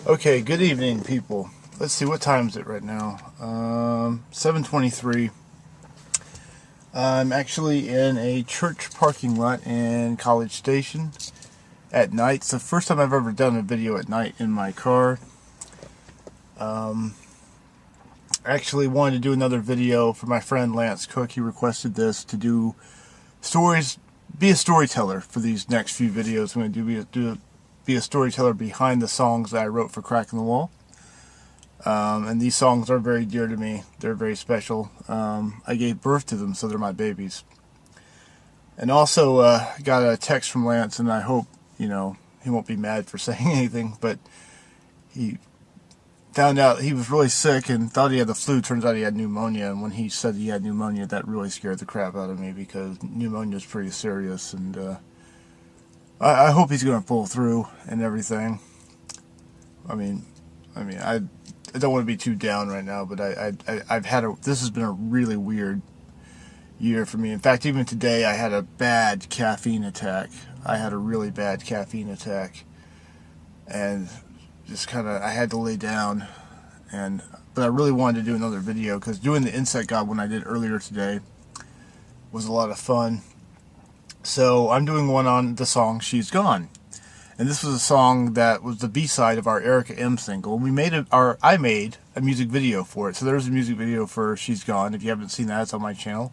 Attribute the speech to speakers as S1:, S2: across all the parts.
S1: Okay, good evening, people. Let's see, what time is it right now? 7:23. I'm actually in a church parking lot in College Station at night. It's the first time I've ever done a video at night in my car. I actually wanted to do another video for my friend Lance Cook. He requested this to do stories, be a storyteller for these next few videos. I'm going to be a storyteller behind the songs that I wrote for Crack in the Wall. And these songs are very dear to me. They're very special. I gave birth to them, so they're my babies. And also got a text from Lance, and I hope, he won't be mad for saying anything, but he found out he was really sick and thought he had the flu. Turns out he had pneumonia, and when he said he had pneumonia, that really scared the crap out of me, because pneumonia is pretty serious, and I hope he's going to pull through and everything. I don't want to be too down right now, but this has been a really weird year for me. In fact, even today I had a bad caffeine attack. I had a really bad caffeine attack, and just I had to lay down. But I really wanted to do another video, because doing the Insect God one I did earlier today was a lot of fun. So I'm doing one on the song She's Gone. And this was a song that was the B-side of our Erica M single. I made a music video for it. So there's a music video for She's Gone. If you haven't seen that, it's on my channel.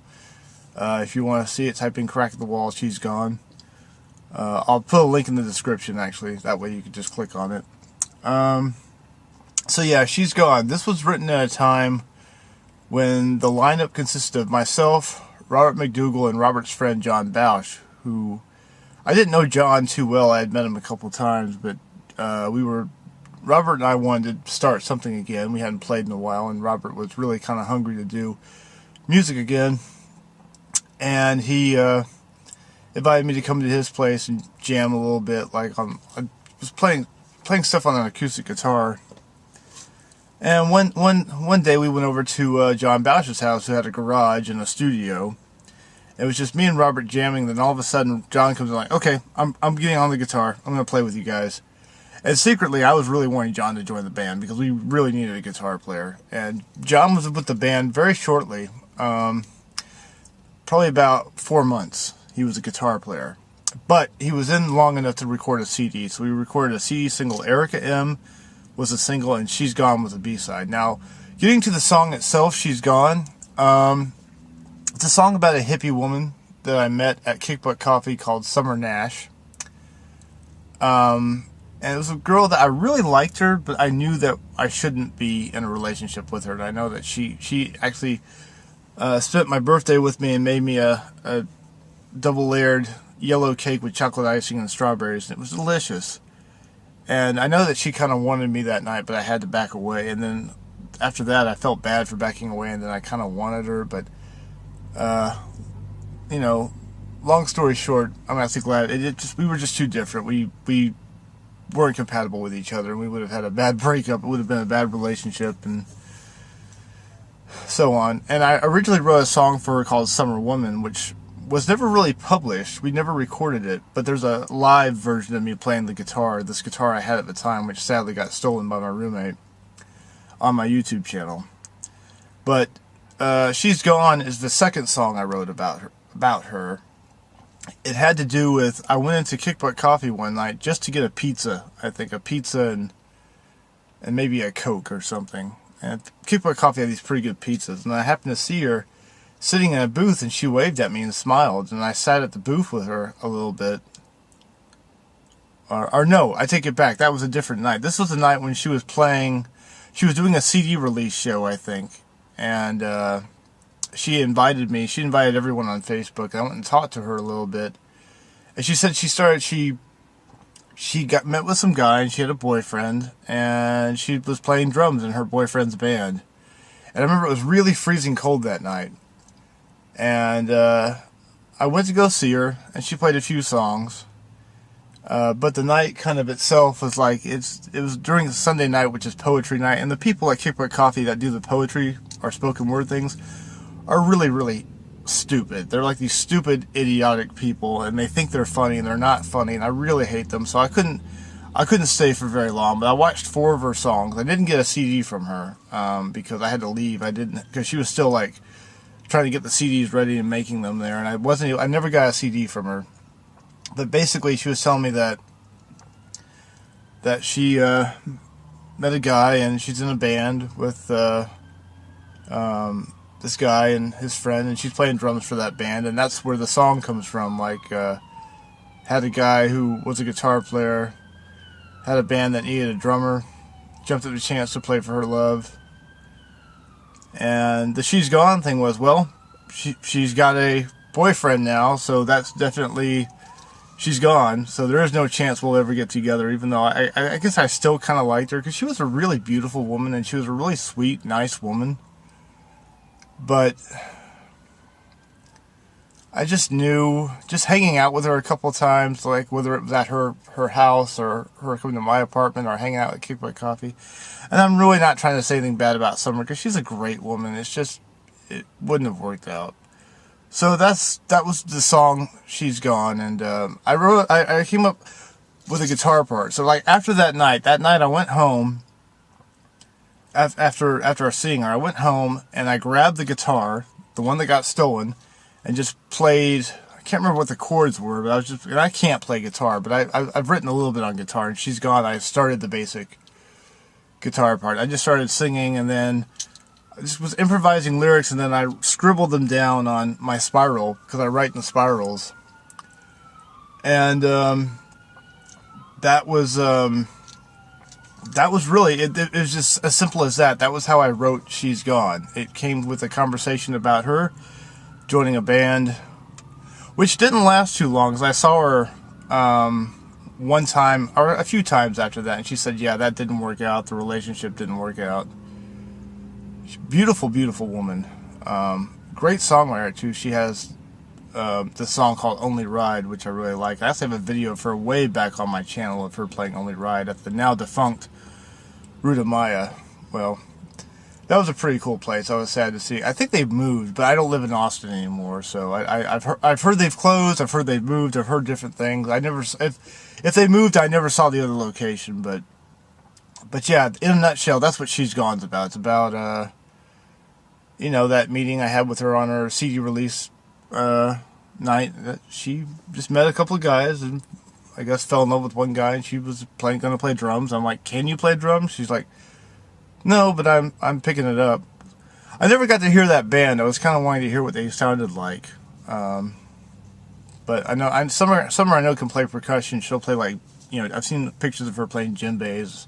S1: If you want to see it, type in Crack in the Wall, She's Gone. I'll put a link in the description, actually. That way you can just click on it. So yeah, She's Gone. This was written at a time when the lineup consisted of myself, Robert McDougall, and Robert's friend John Bausch, who I didn't know John too well. I had met him a couple times, but Robert and I wanted to start something again. We hadn't played in a while, and Robert was really kind of hungry to do music again. And he invited me to come to his place and jam a little bit. I was playing stuff on an acoustic guitar. And one day we went over to John Bausch's house, who had a garage and a studio. It was just me and Robert jamming. Then all of a sudden, John comes in like, "Okay, I'm getting on the guitar. I'm going to play with you guys." And secretly, I was really wanting John to join the band, because we really needed a guitar player. And John was with the band very shortly, probably about 4 months. He was a guitar player, but he was in long enough to record a CD. So we recorded a CD single. Erica M was a single, and She's Gone was a B-side. Now, getting to the song itself, She's Gone. It's a song about a hippie woman that I met at Kick Butt Coffee called Summer Nash. And it was a girl that I really liked her, but I knew that I shouldn't be in a relationship with her. And I know that she actually spent my birthday with me and made me a double-layered yellow cake with chocolate icing and strawberries. And it was delicious. And I know that she kind of wanted me that night, but I had to back away. And then after that, I felt bad for backing away, and then I kind of wanted her, but long story short, I'm actually glad. We were just too different. We weren't compatible with each other, and we would have had a bad breakup. It would have been a bad relationship, and so on. And I originally wrote a song for her called Summer Woman, which was never really published. We never recorded it, but there's a live version of me playing the guitar, this guitar I had at the time, which sadly got stolen by my roommate, on my YouTube channel. But She's Gone is the second song I wrote about her. It had to do with, I went into Kick Butt Coffee one night just to get a pizza. I think a pizza and maybe a Coke or something. And Kick Butt Coffee had these pretty good pizzas. And I happened to see her sitting in a booth, and she waved at me and smiled. And I sat at the booth with her a little bit. Or no, I take it back. That was a different night. This was the night when she was playing. She was doing a CD release show, I think. And she invited me. She invited everyone on Facebook. I went and talked to her a little bit. And she said she met with some guy, and she had a boyfriend, and she was playing drums in her boyfriend's band. And I remember it was really freezing cold that night. And I went to go see her, and she played a few songs. But the night kind of itself was like, it was during the Sunday night, which is poetry night, and the people at Kick Butt Coffee that do the poetry or spoken word things are really, really stupid. They're like these stupid, idiotic people, and they think they're funny, and they're not funny, and I really hate them. So I I couldn't stay for very long, but I watched 4 of her songs. I didn't get a CD from her because I had to leave. I didn't, because she was still like trying to get the CDs ready and making them there, and I never got a CD from her. But basically, she was telling me that she met a guy, and she's in a band with this guy and his friend, and she's playing drums for that band, and that's where the song comes from. Like, had a guy who was a guitar player, had a band that needed a drummer, jumped at the chance to play for her love. And the She's Gone thing was, well, she's got a boyfriend now, so that's definitely, she's gone. So there is no chance we'll ever get together, even though I guess I still kind of liked her, because she was a really beautiful woman, and she was a really sweet, nice woman. But I just knew, just hanging out with her a couple of times, like whether it was at her house or her coming to my apartment or hanging out at Kick Butt Coffee. And I'm really not trying to say anything bad about Summer, because she's a great woman. It's just, it wouldn't have worked out. So that was the song She's Gone, and I came up with a guitar part. So like after that night I went home. After seeing her, I went home and I grabbed the guitar, the one that got stolen, and just played. I can't remember what the chords were, but and I can't play guitar, but I've written a little bit on guitar. And She's Gone, I started the basic guitar part. I just started singing, and then I just was improvising lyrics, and then I scribbled them down on my spiral, because I write in spirals. And that was really, it was just as simple as that. That was how I wrote She's Gone. It came with a conversation about her joining a band, which didn't last too long, because I saw her one time, or a few times after that, and she said, yeah, that didn't work out. The relationship didn't work out. Beautiful, beautiful woman. Great songwriter, too. She has this song called Only Ride, which I really like. I actually have a video of her way back on my channel of her playing Only Ride at the now defunct Ruta Maya. Well, that was a pretty cool place. I was sad to see. I think they've moved, but I don't live in Austin anymore, so I've heard they've closed. I've heard they've moved. I've heard different things. If they moved, I never saw the other location. But yeah, in a nutshell, that's what She's Gone's about. It's about you know, that meeting I had with her on her CD release night. That she just met a couple of guys and I guess fell in love with one guy, and she was going to play drums. I'm like, can you play drums? She's like, no, but I'm picking it up. I never got to hear that band. I was kind of wanting to hear what they sounded like. But I know Summer I know can play percussion. She'll play, like, you know, I've seen pictures of her playing djembes.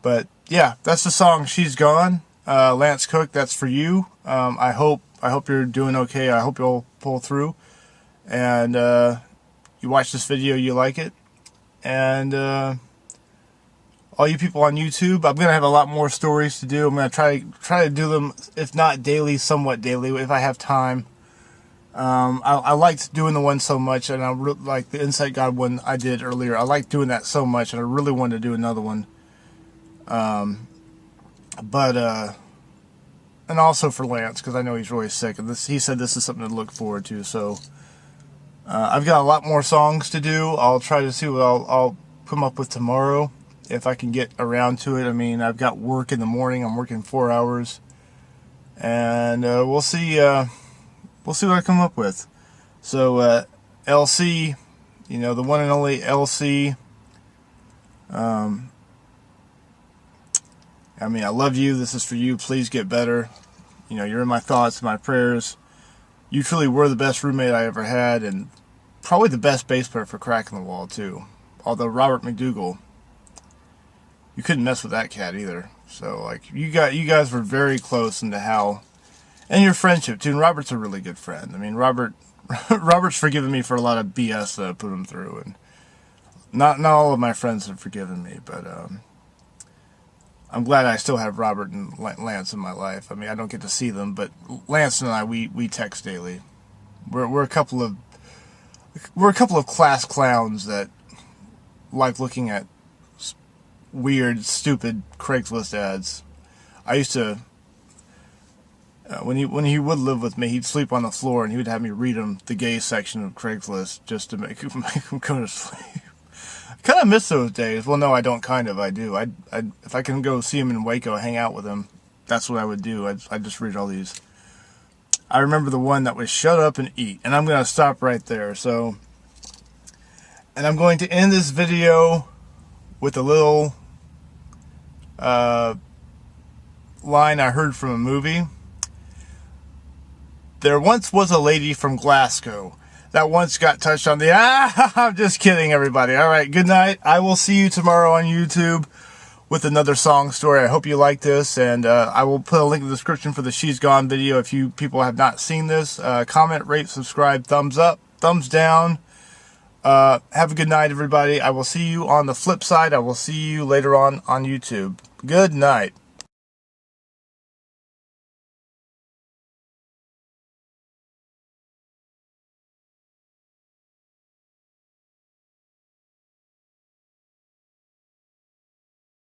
S1: But yeah, that's the song She's Gone. Lance Cook, that's for you. I hope you're doing okay. I hope you'll pull through. And you watch this video, you like it. And all you people on YouTube, I'm gonna have a lot more stories to do. I'm gonna try to do them, if not daily, somewhat daily, if I have time. I liked doing the one so much, and I like the Insight God one I did earlier. I liked doing that so much, and I really wanted to do another one. And also for Lance, because I know he's really sick, and he said this is something to look forward to. So I've got a lot more songs to do. I'll try to see what I'll come up with tomorrow, if I can get around to it. I mean, I've got work in the morning. I'm working 4 hours, and we'll see. We'll see what I come up with. So LC, you know, the one and only LC. I mean, I love you. This is for you. Please get better. You know, you're in my thoughts, my prayers. You truly were the best roommate I ever had, and probably the best bass player for Cracking the Wall, too. Although Robert McDougall, you couldn't mess with that cat either. So, like, you guys were very close into how, and your friendship, too. And Robert's a really good friend. I mean, Robert's forgiven me for a lot of BS that I put him through, and not all of my friends have forgiven me, but I'm glad I still have Robert and Lance in my life. I mean, I don't get to see them, but Lance and I, we text daily. We're a couple of class clowns that like looking at weird, stupid Craigslist ads. I used to, when he would live with me, he'd sleep on the floor, and he would have me read him the gay section of Craigslist just to make him go to sleep. I kind of miss those days. Well, no, I don't. Kind of, I do. If I can go see him in Waco, hang out with him, that's what I would do. I'd just read all these. I remember the one that was shut up and eat, and I'm going to stop right there. So, and I'm going to end this video with a little line I heard from a movie. There once was a lady from Glasgow that once got touched on the... I'm just kidding, everybody. All right, good night. I will see you tomorrow on YouTube with another song story. I hope you like this, and I will put a link in the description for the She's Gone video if you people have not seen this. Comment, rate, subscribe, thumbs up, thumbs down. Have a good night, everybody. I will see you on the flip side. I will see you later on YouTube. Good night.